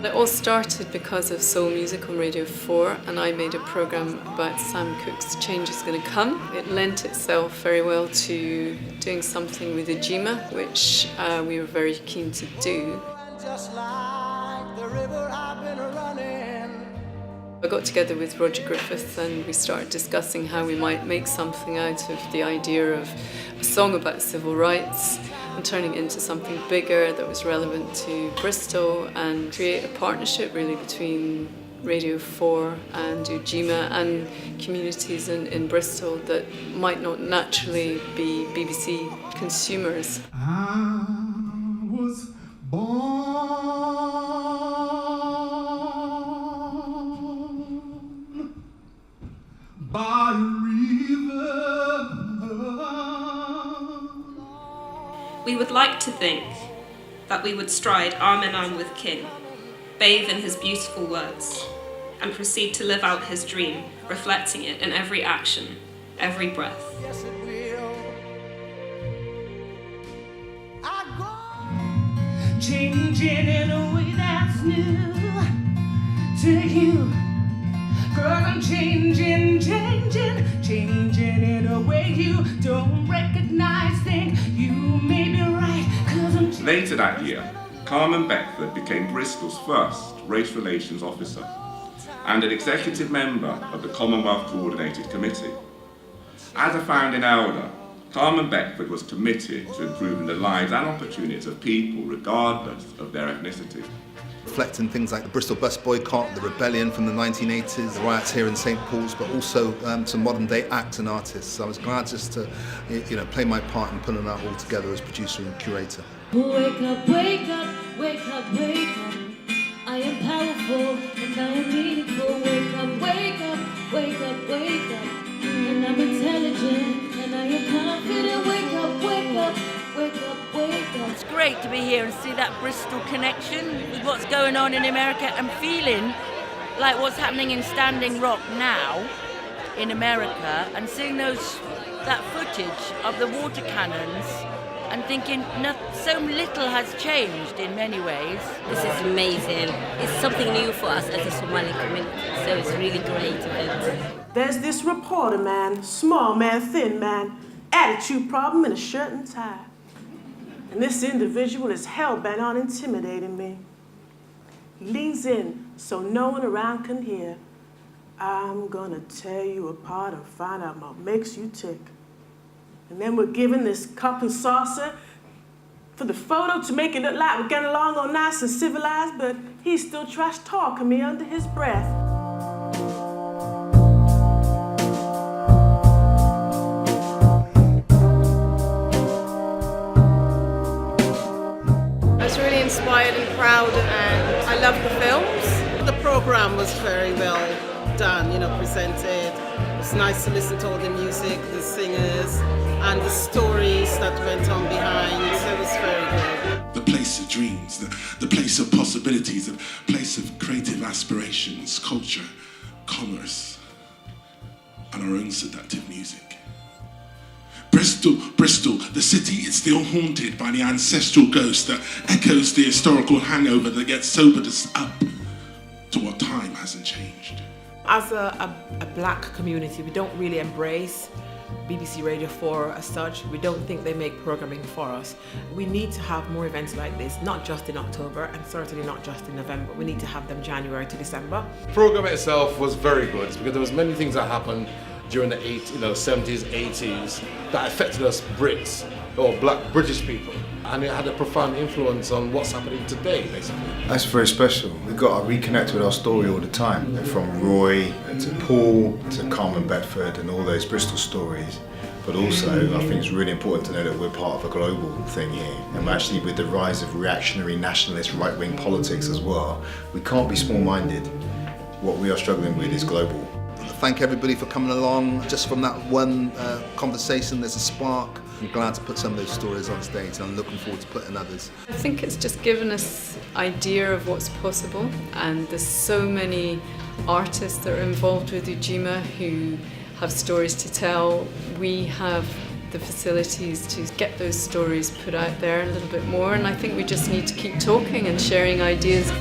It all started because of soul music on Radio 4, and I made a programme about Sam Cooke's Change Is Gonna Come. It lent itself very well to doing something with Ujima, which we were very keen to do. I got together with Roger Griffith and we started discussing how we might make something out of the idea of a song about civil rights and turning it into something bigger that was relevant to Bristol, and create a partnership really between Radio 4 and Ujima and communities in Bristol that might not naturally be BBC consumers. I was born by a river. We would like to think that we would stride arm in arm with King, bathe in his beautiful words, and proceed to live out his dream, reflecting it in every action, every breath. Yes, it will. Changing in a way that's new to you. Girl, I'm changing in a way you don't recognize. Think you may be right, 'cause I'm Later that year, Carmen Beckford became Bristol's first race relations officer and an executive member of the Commonwealth Coordinated Committee. As a founding elder, Carmen Beckford was committed to improving the lives and opportunities of people regardless of their ethnicity. Reflecting things like the Bristol bus boycott, the rebellion from the 1980s, the riots here in St Paul's, but also some modern day acts and artists. So I was glad just to play my part in putting that all together as producer and curator. Wake up, wake up, wake up, wake up. I am powerful and I am meaningful. Wake up, wake up, wake up, wake up. And I'm intelligent and I am confident. Wake up, wake up, wake up, wake up. It's great to be here and see that Bristol connection with what's going on in America and feeling like what's happening in Standing Rock now in America, and seeing that footage of the water cannons and thinking so little has changed in many ways. This is amazing. It's something new for us as a Somali community, so it's really great event. There's this reporter man, small man, thin man, attitude problem in a shirt and tie. And this individual is hell-bent on intimidating me. He leans in so no one around can hear. I'm gonna tear you apart and find out what makes you tick. And then we're given this cup and saucer for the photo to make it look like we're getting along all nice and civilized, but he's still trash-talking me under his breath. Inspired and proud, and I love the films. The programme was very well done, presented. It was nice to listen to all the music, the singers, and the stories that went on behind, so it was very good. The place of dreams, the place of possibilities, the place of creative aspirations, culture, commerce, and our own seductive music. Bristol, the city is still haunted by the ancestral ghost that echoes the historical hangover that gets sobered us up to what time hasn't changed. As a black community, we don't really embrace BBC Radio 4 as such. We don't think they make programming for us. We need to have more events like this, not just in October and certainly not just in November. We need to have them January to December. The program itself was very good because there was many things that happened during the 70s, 80s that affected us Brits or black British people, and it had a profound influence on what's happening today, basically. That's very special. We've got to reconnect with our story all the time, from Roy to Paul to Carmen Bedford and all those Bristol stories. But also, I think it's really important to know that we're part of a global thing here. And actually, with the rise of reactionary, nationalist, right-wing politics as well, we can't be small-minded. What we are struggling with is global. Thank everybody for coming along. Just from that one conversation, there's a spark. I'm glad to put some of those stories on stage, and I'm looking forward to putting others. I think it's just given us idea of what's possible, and there's so many artists that are involved with Ujima who have stories to tell. We have the facilities to get those stories put out there a little bit more, and I think we just need to keep talking and sharing ideas.